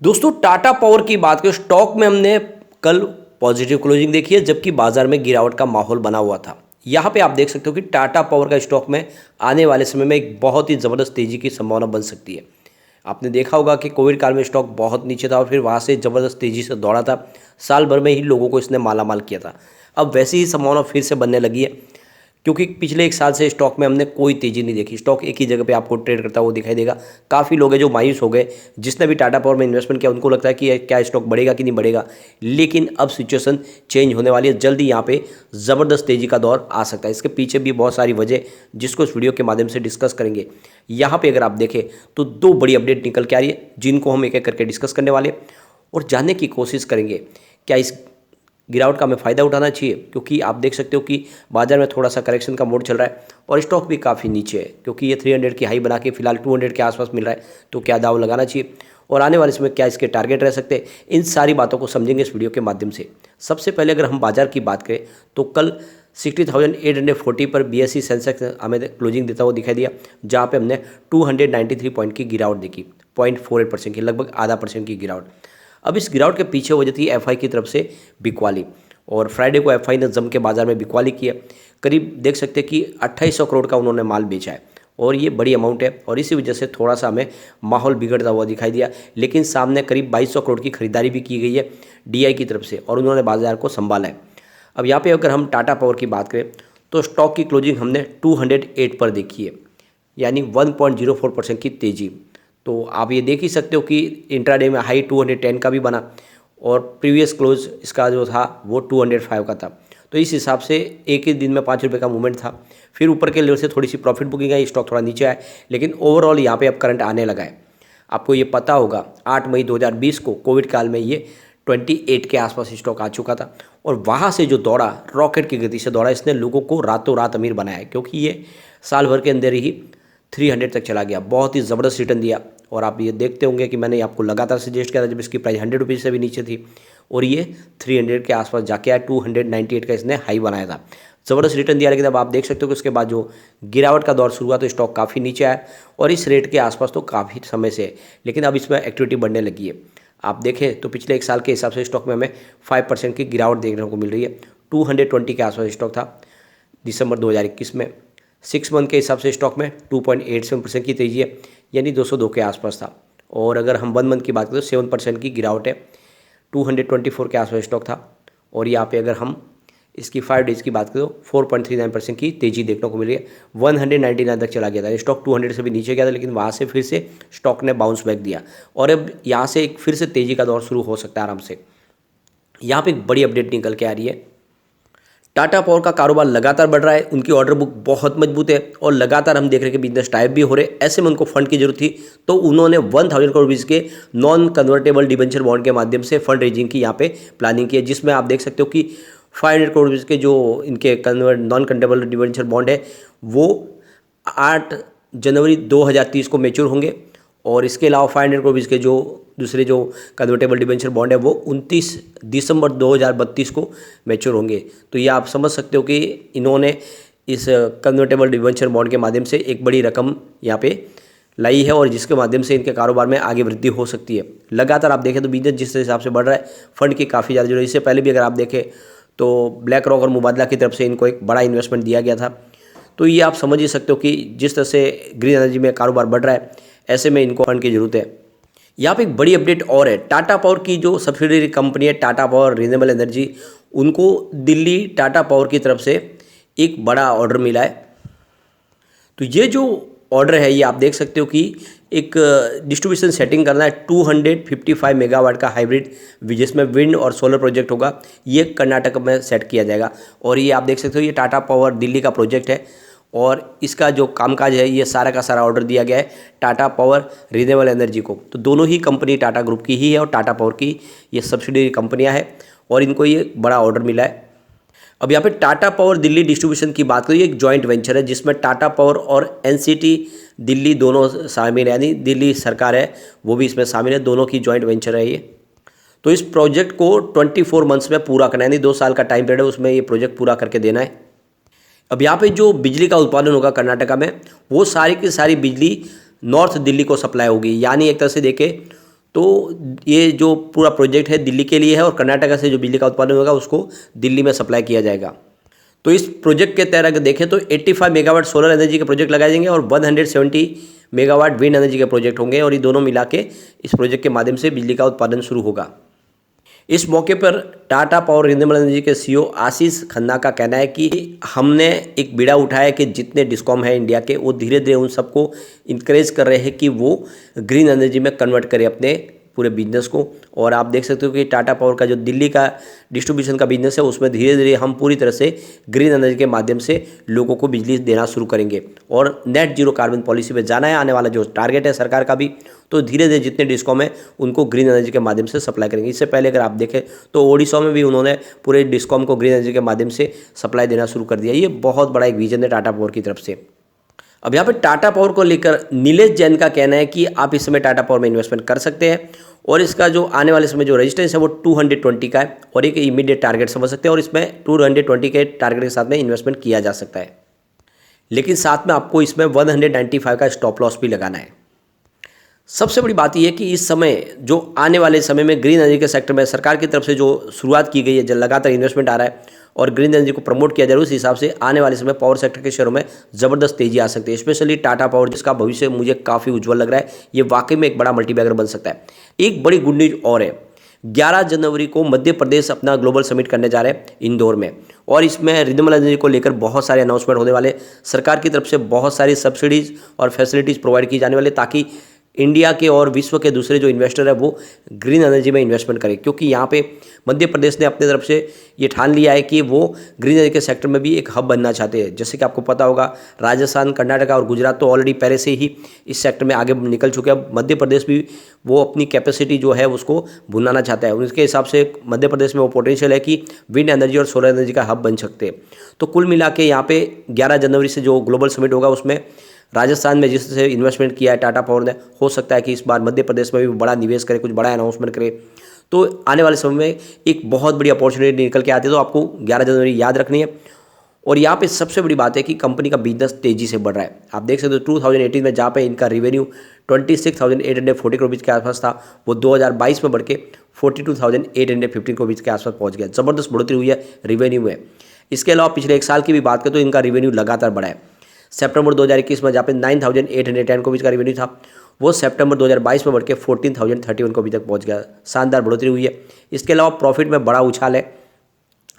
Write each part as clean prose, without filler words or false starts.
दोस्तों टाटा पावर की बात करें स्टॉक में हमने कल पॉजिटिव क्लोजिंग देखी है जबकि बाजार में गिरावट का माहौल बना हुआ था। यहाँ पे आप देख सकते हो कि टाटा पावर का स्टॉक में आने वाले समय में एक बहुत ही ज़बरदस्त तेज़ी की संभावना बन सकती है। आपने देखा होगा कि कोविड काल में स्टॉक बहुत नीचे था और फिर वहाँ से ज़बरदस्त तेज़ी से दौड़ा था। साल भर में ही लोगों को इसने मालामाल किया था। अब वैसी ही संभावना फिर से बनने लगी है क्योंकि पिछले एक साल से स्टॉक में हमने कोई तेज़ी नहीं देखी। स्टॉक एक ही जगह पे आपको ट्रेड करता हुआ दिखाई देगा। काफ़ी लोग हैं जो मायूस हो गए, जिसने भी टाटा पावर में इन्वेस्टमेंट किया उनको लगता है कि क्या स्टॉक बढ़ेगा कि नहीं बढ़ेगा, लेकिन अब सिचुएशन चेंज होने वाली है। जल्दी यहाँ पे ज़बरदस्त तेज़ी का दौर आ सकता है। इसके पीछे भी बहुत सारी वजह जिसको इस वीडियो के माध्यम से डिस्कस करेंगे। यहाँ पर अगर आप देखें तो दो बड़ी अपडेट निकल के आ रही है जिनको हम एक एक करके डिस्कस करने वाले और जानने की कोशिश करेंगे क्या इस गिरावट का हमें फ़ायदा उठाना चाहिए, क्योंकि आप देख सकते हो कि बाजार में थोड़ा सा करेक्शन का मोड चल रहा है और स्टॉक भी काफ़ी नीचे है क्योंकि ये 300 की हाई बना के फिलहाल 200 के आसपास मिल रहा है। तो क्या दाव लगाना चाहिए और आने वाले समय क्या इसके टारगेट रह सकते हैं, इन सारी बातों को समझेंगे इस वीडियो के माध्यम से। सबसे पहले अगर हम बाजार की बात करें तो कल 60,840 पर BSE सेंसेक्स हमें क्लोजिंग देता हुआ दिखाई दिया, जहाँ पे हमने 293 पॉइंट की गिरावट देखी, 0.48% की, लगभग आधा % की गिरावट। अब इस गिरावट के पीछे वजह थी एफआई की तरफ से बिकवाली और फ्राइडे को एफआई ने जम के बाजार में बिकवाली की है। करीब देख सकते हैं कि 2800 करोड़ का उन्होंने माल बेचा है और ये बड़ी अमाउंट है और इसी वजह से थोड़ा सा हमें माहौल बिगड़ता हुआ दिखाई दिया। लेकिन सामने करीब 2200 करोड़ की खरीदारी भी की गई है डीआई की तरफ से और उन्होंने बाजार को संभाला है। अब यहाँ पे अगर हम टाटा पावर की बात करें तो स्टॉक की क्लोजिंग हमने 208 पर देखी है, यानी 1.04% की तेज़ी। तो आप ये देख ही सकते हो कि इंट्राडे में हाई 210 का भी बना और प्रीवियस क्लोज इसका जो था वो 205 का था। तो इस हिसाब से एक ही दिन में 5 रुपये का मूवमेंट था। फिर ऊपर के लेवल से थोड़ी सी प्रॉफिट बुकिंग आई, स्टॉक थोड़ा नीचे आया, लेकिन ओवरऑल यहाँ पे अब करंट आने लगा है। आपको ये पता होगा 8 मई 2020 को कोविड काल में ये 28 के आसपास स्टॉक आ चुका था और वहाँ से जो दौड़ा, रॉकेट की गति से दौड़ा, इसने लोगों को रातों रात अमीर बनाया है क्योंकि ये साल भर के अंदर ही 300 तक चला गया। बहुत ही ज़बरदस्त रिटर्न दिया और आप ये देखते होंगे कि मैंने आपको लगातार सजेस्ट किया था जब इसकी प्राइस 100 रुपीज़ से भी नीचे थी और ये 300 के आसपास जाके आया। 298 का इसने हाई बनाया था, ज़बरदस्त रिटर्न दिया। लेकिन अब आप देख सकते हो कि उसके बाद जो गिरावट का दौर शुरू हुआ तो स्टॉक काफ़ी नीचे आया और इस रेट के आसपास तो काफ़ी समय से है, लेकिन अब इसमें एक्टिविटी बढ़ने लगी है। आप देखें तो पिछले एक साल के हिसाब से स्टॉक में हमें 5% की गिरावट देखने को मिल रही है। 220 के आसपास स्टॉक था दिसंबर 2021 में। 6 मंथ के हिसाब से स्टॉक में 2.87% की तेज़ी है, यानी 202 के आसपास था। और अगर हम 1 मंथ की बात करें तो 7% की गिरावट है, 224 के आसपास स्टॉक था। और यहाँ पे अगर हम इसकी 5 डेज़ की बात करें तो 4.39% की तेज़ी देखने को मिल रही है। 199 तक चला गया था स्टॉक, 200 से भी नीचे गया था, लेकिन वहाँ से फिर से स्टॉक ने बाउंस बैक दिया और अब यहाँ से एक फिर से तेज़ी का दौर शुरू हो सकता है आराम से। यहाँ पे एक बड़ी अपडेट निकल के आ रही है। टाटा पावर का कारोबार लगातार बढ़ रहा है, उनकी ऑर्डर बुक बहुत मजबूत है और लगातार हम देख रहे हैं कि बिजनेस टाइप भी हो रहे हैं। ऐसे में उनको फंड की जरूरत थी तो उन्होंने 1000 करोड़ रुपीज़ के नॉन कन्वर्टेबल डिबेंचर बॉन्ड के माध्यम से फंड रेजिंग की यहाँ पे प्लानिंग की है, जिसमें आप देख सकते हो कि 500 करोड़ रुपीज़ के जो इनके नॉन कन्वर्टेबल डिबेंचर बॉन्ड है वो 8 जनवरी 2030 को मैच्योर होंगे और इसके अलावा 500 करोड़ के जो दूसरे जो कन्वर्टेबल डिबेंचर बॉन्ड है वो 29 दिसंबर 2032 को मैच्योर होंगे। तो ये आप समझ सकते हो कि इन्होंने इस कन्वर्टेबल डिबेंचर बॉन्ड के माध्यम से एक बड़ी रकम यहाँ पे लाई है और जिसके माध्यम से इनके कारोबार में आगे वृद्धि हो सकती है। लगातार आप देखें तो बिजनेस जिस हिसाब से बढ़ रहा है, फंड की काफ़ी ज़्यादा जरूरत है। इससे पहले भी अगर आप देखें तो ब्लैक रॉक और मुबादला की तरफ से इनको एक बड़ा इन्वेस्टमेंट दिया गया था। तो ये आप समझ ही सकते हो कि जिस तरह से ग्रीन एनर्जी में कारोबार बढ़ रहा है, ऐसे में इनको फंड की ज़रूरत है। यहाँ पे एक बड़ी अपडेट और है, टाटा पावर की जो सब्सिडरी कंपनी है टाटा पावर रिन्यूएबल एनर्जी, उनको दिल्ली टाटा पावर की तरफ से एक बड़ा ऑर्डर मिला है। तो ये जो ऑर्डर है ये आप देख सकते हो कि एक डिस्ट्रीब्यूशन सेटिंग करना है 255 मेगावाट का हाइब्रिड, जिसमें विंड और सोलर प्रोजेक्ट होगा। ये कर्नाटक में सेट किया जाएगा और ये आप देख सकते हो ये टाटा पावर दिल्ली का प्रोजेक्ट है और इसका जो कामकाज है ये सारा का सारा ऑर्डर दिया गया है टाटा पावर रिन्यूएबल एनर्जी को। तो दोनों ही कंपनी टाटा ग्रुप की ही है और टाटा पावर की ये सब्सिडरी कंपनियां हैं और इनको ये बड़ा ऑर्डर मिला है। अब यहाँ पे टाटा पावर दिल्ली डिस्ट्रीब्यूशन की बात करें, ये एक जॉइंट वेंचर है जिसमें टाटा पावर और एनसीटी दिल्ली दोनों शामिल है, यानी दिल्ली सरकार है वो भी इसमें शामिल है, दोनों की जॉइंट वेंचर है ये। तो इस प्रोजेक्ट को 24 मंथ्स में पूरा करना है, यानी 2 साल का टाइम पीरियड है, उसमें ये प्रोजेक्ट पूरा करके देना है। अब यहाँ पे जो बिजली का उत्पादन होगा कर्नाटका में वो सारी की सारी बिजली नॉर्थ दिल्ली को सप्लाई होगी, यानी एक तरह से देखें तो ये जो पूरा प्रोजेक्ट है दिल्ली के लिए है और कर्नाटका से जो बिजली का उत्पादन होगा उसको दिल्ली में सप्लाई किया जाएगा। तो इस प्रोजेक्ट के तहत अगर देखें तो 85 मेगावाट सोलर एनर्जी के प्रोजेक्ट लगाए जाएंगे और 170 मेगावाट विंड एनर्जी के प्रोजेक्ट होंगे और ये दोनों मिला के इस प्रोजेक्ट के माध्यम से बिजली का उत्पादन शुरू होगा। इस मौके पर टाटा पावर रिन्यूएबल एनर्जी के सीईओ आशीष खन्ना का कहना है कि हमने एक बीड़ा उठाया कि जितने डिस्कॉम है इंडिया के वो धीरे धीरे उन सबको इंकरेज कर रहे हैं कि वो ग्रीन एनर्जी में कन्वर्ट करें अपने पूरे बिजनेस को। और आप देख सकते हो कि टाटा पावर का जो दिल्ली का डिस्ट्रीब्यूशन का बिजनेस है उसमें धीरे धीरे हम पूरी तरह से ग्रीन एनर्जी के माध्यम से लोगों को बिजली देना शुरू करेंगे और नेट जीरो कार्बन पॉलिसी पे जाना है। आने वाला जो टारगेट है सरकार का भी, तो धीरे धीरे जितने डिस्कॉम है उनको ग्रीन एनर्जी के माध्यम से सप्लाई करेंगे। इससे पहले अगर आप देखें तो ओडिशा में भी उन्होंने पूरे डिस्कॉम को ग्रीन एनर्जी के माध्यम से सप्लाई देना शुरू कर दिया। ये बहुत बड़ा एक विजन है टाटा पावर की तरफ से। अब यहाँ पे टाटा पावर को लेकर नीलेश जैन का कहना है कि आप इस समय टाटा पावर में इन्वेस्टमेंट कर सकते हैं और इसका जो आने वाले समय जो रजिस्टेंस है वो 220 का है और एक इमीडिएट टारगेट समझ सकते हैं और इसमें 220 के टारगेट के साथ में इन्वेस्टमेंट किया जा सकता है, लेकिन साथ में आपको इसमें 195 का स्टॉप लॉस भी लगाना है। सबसे बड़ी बात यह है कि इस समय जो आने वाले समय में ग्रीन एनर्जी के सेक्टर में सरकार की तरफ से जो शुरुआत की गई है, जो लगातार इन्वेस्टमेंट आ रहा है और ग्रीन एनर्जी को प्रमोट किया जा रहा है, उस हिसाब से आने वाले समय पावर सेक्टर के शेयरों में ज़बरदस्त तेजी आ सकती है। स्पेशली टाटा पावर जिसका भविष्य मुझे काफ़ी उज्जवल लग रहा है, ये वाकई में एक बड़ा मल्टीबैगर बन सकता है। एक बड़ी गुड न्यूज और है, 11 जनवरी को मध्य प्रदेश अपना ग्लोबल समिट करने जा रहे हैं इंदौर में और इसमें रिन्यूएबल एनर्जी को लेकर बहुत सारे अनाउंसमेंट होने वाले। सरकार की तरफ से बहुत सारी सब्सिडीज़ और फैसिलिटीज़ प्रोवाइड की जाने वाली ताकि इंडिया के और विश्व के दूसरे जो इन्वेस्टर है वो ग्रीन एनर्जी में इन्वेस्टमेंट करें, क्योंकि यहाँ पे मध्य प्रदेश ने अपने तरफ से ये ठान लिया है कि वो ग्रीन एनर्जी के सेक्टर में भी एक हब बनना चाहते हैं। जैसे कि आपको पता होगा राजस्थान, कर्नाटका और गुजरात तो ऑलरेडी पहले से ही इस सेक्टर में आगे निकल चुके हैं। मध्य प्रदेश भी वो अपनी कैपेसिटी जो है उसको भुनाना चाहता है। उसके हिसाब से मध्य प्रदेश में वो पोटेंशियल है कि विंड एनर्जी और सोलर एनर्जी का हब बन सकते हैं। तो कुल मिला के यहाँ पे 11 जनवरी से जो ग्लोबल समिट होगा उसमें राजस्थान में जिससे इन्वेस्टमेंट किया है टाटा पावर ने, हो सकता है कि इस बार मध्य प्रदेश में भी बड़ा निवेश करे, कुछ बड़ा अनाउंसमेंट करे। तो आने वाले समय में एक बहुत बड़ी अपॉर्चुनिटी निकल के आती है, तो आपको 11 जनवरी याद रखनी है। और यहाँ पे सबसे बड़ी बात है कि कंपनी का बिजनेस तेजी से बढ़ रहा है। आप देख सकते हो 2018 में जहाँ पे इनका रेवेन्यू 26,840 करोड़ के आसपास था, वो 2022 में बढ़ के 42,815 करोड़ के आसपास पहुँच गया। ज़बरदस्त बढ़ोतरी हुई है रेवेन्यू में। इसके अलावा पिछले एक साल की भी बात करें तो इनका रेवेन्यू लगातार बढ़ा है। सितंबर 2021 में जहाँ पे 9,810 करोड़ का रेवेन्यू था, वो सितंबर 2022 में बढ़ के 14,031 करोड़ तक पहुँच गया। शानदार बढ़ोतरी हुई है। इसके अलावा प्रॉफिट में बड़ा उछाल है।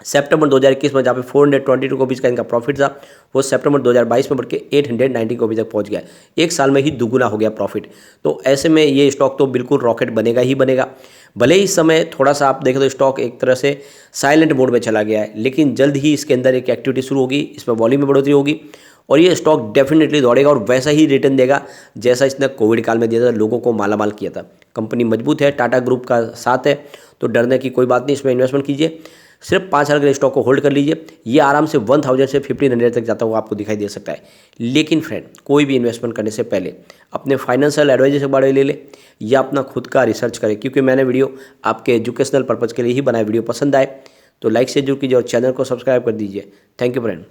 सितंबर 2021 में जहाँ पे 422 करोड़ का इनका प्रॉफिट था, वो सितंबर 2022 में बढ़ के 890 करोड़ तक पहुँच गया। एक साल में ही दुगुना हो गया प्रॉफिट। तो ऐसे में ये स्टॉक तो बिल्कुल रॉकेट बनेगा ही बनेगा। भले ही इस समय थोड़ा सा आप देखें तो स्टॉक एक तरह से साइलेंट मोड में चला गया है, लेकिन जल्द ही इसके अंदर एक एक्टिविटी शुरू होगी, इसमें वॉल्यूम में बढ़ोतरी होगी और ये स्टॉक डेफिनेटली दौड़ेगा और वैसा ही रिटर्न देगा जैसा इसने कोविड काल में दिया था, लोगों को मालामाल किया था। कंपनी मजबूत है, टाटा ग्रुप का साथ है, तो डरने की कोई बात नहीं। इसमें इन्वेस्टमेंट कीजिए, सिर्फ 5 साल के स्टॉक को होल्ड कर लीजिए। ये आराम से 1000 से 1500 तक जाता हुआ आपको दिखाई दे सकता है। लेकिन फ्रेंड, कोई भी इन्वेस्टमेंट करने से पहले अपने फाइनेंशियल एडवाइजर से बारे ले ले या अपना खुद का रिसर्च करें, क्योंकि मैंने वीडियो आपके एजुकेशनल पर्पज़ के लिए ही बनाया। वीडियो पसंद आए तो लाइक से जरूर कीजिए और चैनल को सब्सक्राइब कर दीजिए। Thank you friend.